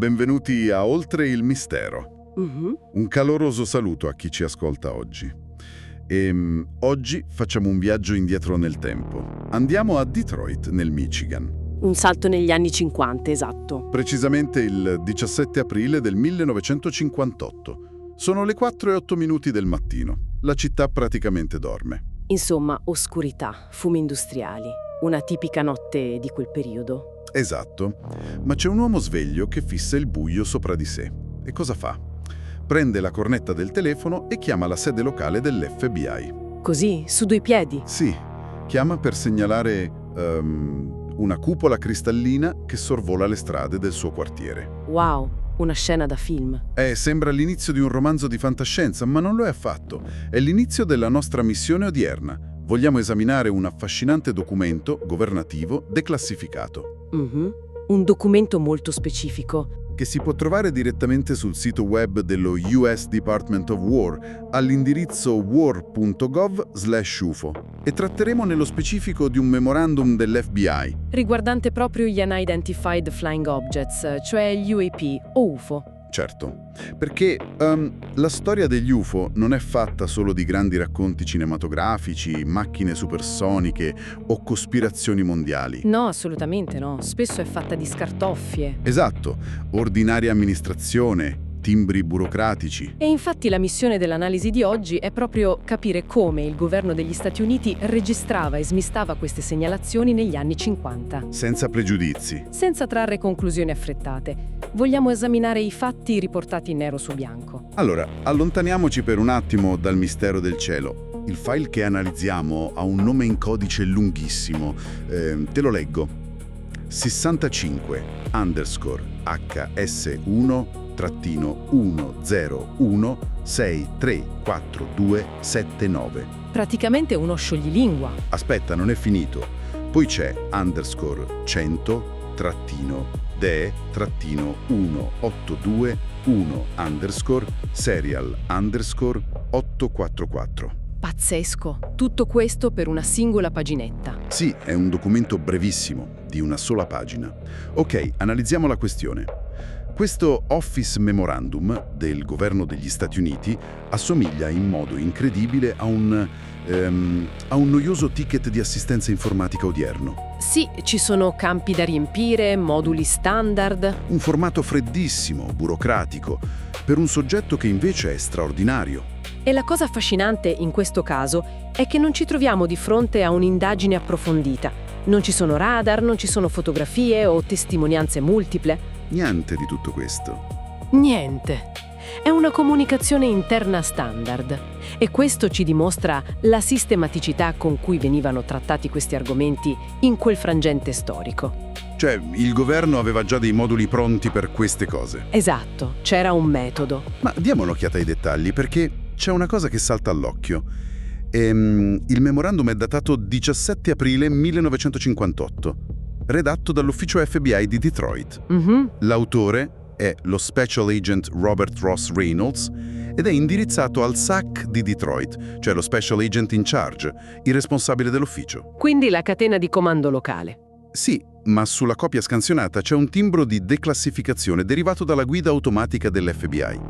benvenuti a Oltre il Mistero. Un caloroso saluto a chi ci ascolta oggi. Oggi facciamo un viaggio indietro nel tempo. Andiamo a Detroit, nel Michigan. Un salto negli anni 50, esatto. Precisamente il 17 aprile del 1958. Sono le 4:08 del mattino. La città praticamente dorme. Insomma, oscurità, fumi industriali. Una tipica notte di quel periodo. Esatto, ma c'è un uomo sveglio che fissa il buio sopra di sé. E cosa fa? Prende la cornetta del telefono e chiama la sede locale dell'FBI. Così, su due piedi? Sì, chiama per segnalare una cupola cristallina che sorvola le strade del suo quartiere. Wow, una scena da film. Sembra l'inizio di un romanzo di fantascienza, ma non lo è affatto. È l'inizio della nostra missione odierna. Vogliamo esaminare un affascinante documento governativo declassificato. Un documento molto specifico. Che si può trovare direttamente sul sito web dello US Department of War all'indirizzo war.gov/UFO e tratteremo nello specifico di un memorandum dell'FBI. Riguardante proprio gli Unidentified Flying Objects, cioè gli UAP o UFO. Certo, perché la storia degli UFO non è fatta solo di grandi racconti cinematografici, macchine supersoniche o cospirazioni mondiali. No, assolutamente no. Spesso è fatta di scartoffie. Esatto, ordinaria amministrazione, timbri burocratici. E infatti la missione dell'analisi di oggi è proprio capire come il governo degli Stati Uniti registrava e smistava queste segnalazioni negli anni 50. Senza pregiudizi. Senza trarre conclusioni affrettate. Vogliamo esaminare i fatti riportati nero su bianco. Allora, allontaniamoci per un attimo dal mistero del cielo. Il file che analizziamo ha un nome in codice lunghissimo. Te lo leggo. 65 _ HS1-101634279. Praticamente uno scioglilingua. Aspetta, non è finito. Poi c'è _100-DE-1821_serial_844. Pazzesco. Tutto questo per una singola paginetta. Sì, è un documento brevissimo, di una sola pagina. Ok, analizziamo la questione. Questo Office Memorandum del governo degli Stati Uniti assomiglia in modo incredibile a un noioso ticket di assistenza informatica odierno. Sì, ci sono campi da riempire, moduli standard. Un formato freddissimo, burocratico, per un soggetto che invece è straordinario. E la cosa affascinante in questo caso è che non ci troviamo di fronte a un'indagine approfondita. Non ci sono radar, non ci sono fotografie o testimonianze multiple. Niente di tutto questo. Niente. È una comunicazione interna standard. E questo ci dimostra la sistematicità con cui venivano trattati questi argomenti in quel frangente storico. Cioè, il governo aveva già dei moduli pronti per queste cose. Esatto, c'era un metodo. Ma diamo un'occhiata ai dettagli, perché c'è una cosa che salta all'occhio. Il memorandum è datato 17 aprile 1958, redatto dall'ufficio FBI di Detroit. L'autore è lo Special Agent Robert Ross Reynolds ed è indirizzato al SAC di Detroit, cioè lo Special Agent in charge, il responsabile dell'ufficio. Quindi la catena di comando locale. Sì, ma sulla copia scansionata c'è un timbro di declassificazione derivato dalla guida automatica dell'FBI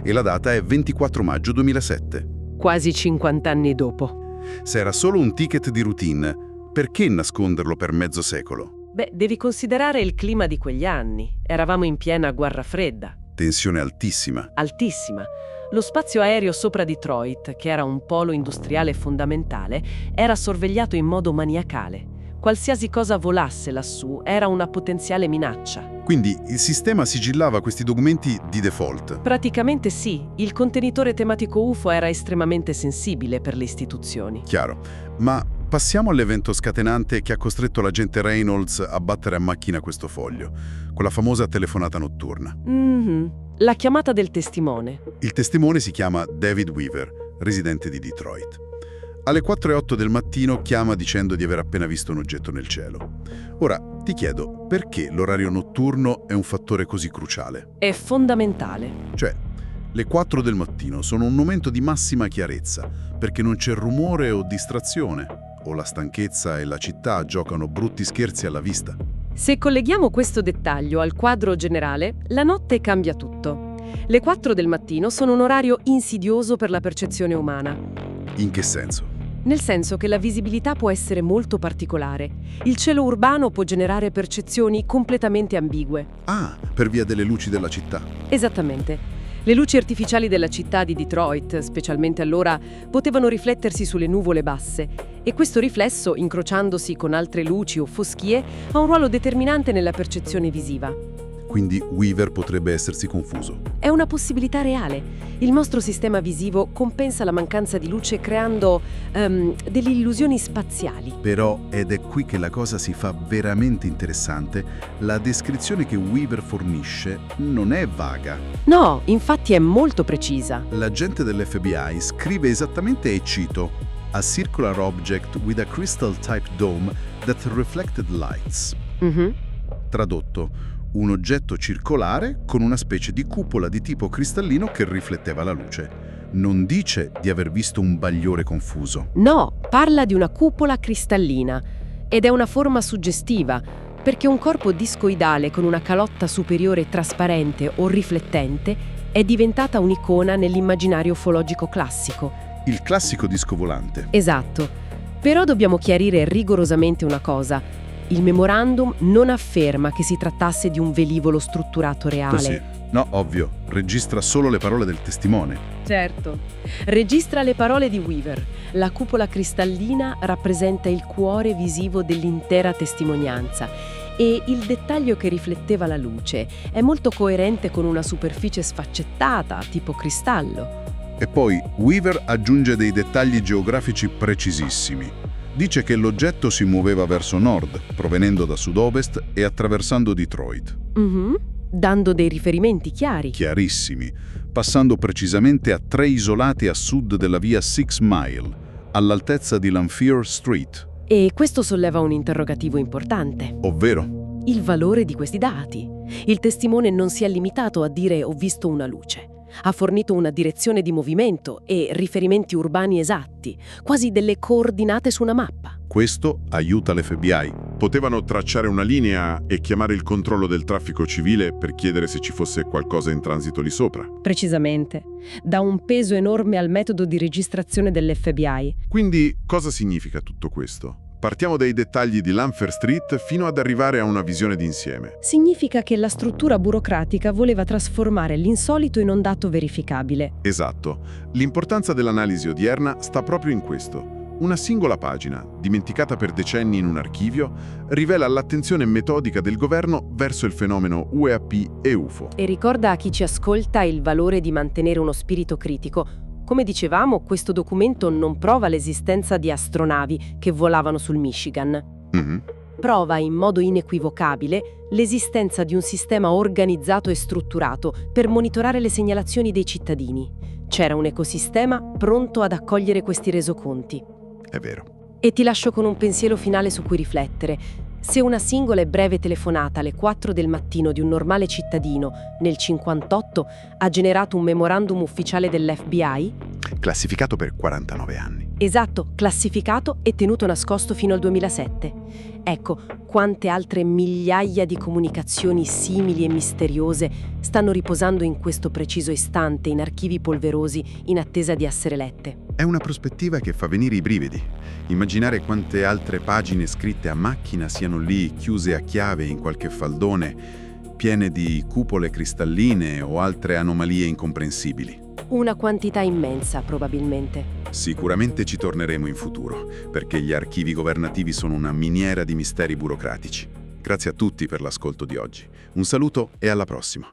e la data è 24 maggio 2007. Quasi 50 anni dopo. Se era solo un ticket di routine, perché nasconderlo per mezzo secolo? Beh, devi considerare il clima di quegli anni. Eravamo in piena guerra fredda. Tensione altissima. Altissima. Lo spazio aereo sopra Detroit, che era un polo industriale fondamentale, era sorvegliato in modo maniacale. Qualsiasi cosa volasse lassù era una potenziale minaccia. Quindi il sistema sigillava questi documenti di default? Praticamente sì. Il contenitore tematico UFO era estremamente sensibile per le istituzioni. Chiaro. Ma passiamo all'evento scatenante che ha costretto l'agente Reynolds a battere a macchina questo foglio, quella famosa telefonata notturna. La chiamata del testimone. Il testimone si chiama David Weaver, residente di Detroit. Alle 4:08 del mattino chiama dicendo di aver appena visto un oggetto nel cielo. Ora, ti chiedo, perché l'orario notturno è un fattore così cruciale? È fondamentale. Cioè, le 4 del mattino sono un momento di massima chiarezza, perché non c'è rumore o distrazione, o la stanchezza e la città giocano brutti scherzi alla vista. Se colleghiamo questo dettaglio al quadro generale, la notte cambia tutto. Le 4 del mattino sono un orario insidioso per la percezione umana. In che senso? Nel senso che la visibilità può essere molto particolare. Il cielo urbano può generare percezioni completamente ambigue. Ah, per via delle luci della città. Esattamente. Le luci artificiali della città di Detroit, specialmente allora, potevano riflettersi sulle nuvole basse e questo riflesso, incrociandosi con altre luci o foschie, ha un ruolo determinante nella percezione visiva. Quindi Weaver potrebbe essersi confuso. È una possibilità reale. Il nostro sistema visivo compensa la mancanza di luce creando delle illusioni spaziali. Però, ed è qui che la cosa si fa veramente interessante, la descrizione che Weaver fornisce non è vaga. No, infatti è molto precisa. L'agente dell'FBI scrive esattamente, e cito, "A circular object with a crystal-type dome that reflected lights". Mhm. Tradotto, un oggetto circolare con una specie di cupola di tipo cristallino che rifletteva la luce. Non dice di aver visto un bagliore confuso. No, parla di una cupola cristallina ed è una forma suggestiva, perché un corpo discoidale con una calotta superiore trasparente o riflettente è diventata un'icona nell'immaginario ufologico classico. Il classico disco volante. Esatto. Però dobbiamo chiarire rigorosamente una cosa. Il memorandum non afferma che si trattasse di un velivolo strutturato reale. Così. No, ovvio, registra solo le parole del testimone. Certo. Registra le parole di Weaver. La cupola cristallina rappresenta il cuore visivo dell'intera testimonianza e il dettaglio che rifletteva la luce è molto coerente con una superficie sfaccettata, tipo cristallo. E poi Weaver aggiunge dei dettagli geografici precisissimi. Dice che l'oggetto si muoveva verso nord, provenendo da sud-ovest e attraversando Detroit. Dando dei riferimenti chiari. Chiarissimi, passando precisamente a 3 isolati a sud della via Six Mile, all'altezza di Lanphier Street. E questo solleva un interrogativo importante. Ovvero? Il valore di questi dati. Il testimone non si è limitato a dire "ho visto una luce". Ha fornito una direzione di movimento e riferimenti urbani esatti, quasi delle coordinate su una mappa. Questo aiuta l'FBI. Potevano tracciare una linea e chiamare il controllo del traffico civile per chiedere se ci fosse qualcosa in transito lì sopra. Precisamente. Dà un peso enorme al metodo di registrazione dell'FBI. Quindi cosa significa tutto questo? Partiamo dai dettagli di Lanphier Street fino ad arrivare a una visione d'insieme. Significa che la struttura burocratica voleva trasformare l'insolito in un dato verificabile. Esatto. L'importanza dell'analisi odierna sta proprio in questo. Una singola pagina, dimenticata per decenni in un archivio, rivela l'attenzione metodica del governo verso il fenomeno UEAP e UFO. E ricorda a chi ci ascolta il valore di mantenere uno spirito critico. Come dicevamo, questo documento non prova l'esistenza di astronavi che volavano sul Michigan. Prova in modo inequivocabile l'esistenza di un sistema organizzato e strutturato per monitorare le segnalazioni dei cittadini. C'era un ecosistema pronto ad accogliere questi resoconti. È vero. E ti lascio con un pensiero finale su cui riflettere. Se una singola e breve telefonata alle 4 del mattino di un normale cittadino nel 58 ha generato un memorandum ufficiale dell'FBI, Classificato per 49 anni. esatto, classificato e tenuto nascosto fino al 2007. Ecco, quante altre migliaia di comunicazioni simili e misteriose stanno riposando in questo preciso istante in archivi polverosi in attesa di essere lette. È una prospettiva che fa venire i brividi. Immaginare quante altre pagine scritte a macchina siano lì, chiuse a chiave in qualche faldone, piene di cupole cristalline o altre anomalie incomprensibili. Una quantità immensa, probabilmente. Sicuramente ci torneremo in futuro, perché gli archivi governativi sono una miniera di misteri burocratici. Grazie a tutti per l'ascolto di oggi. Un saluto e alla prossima.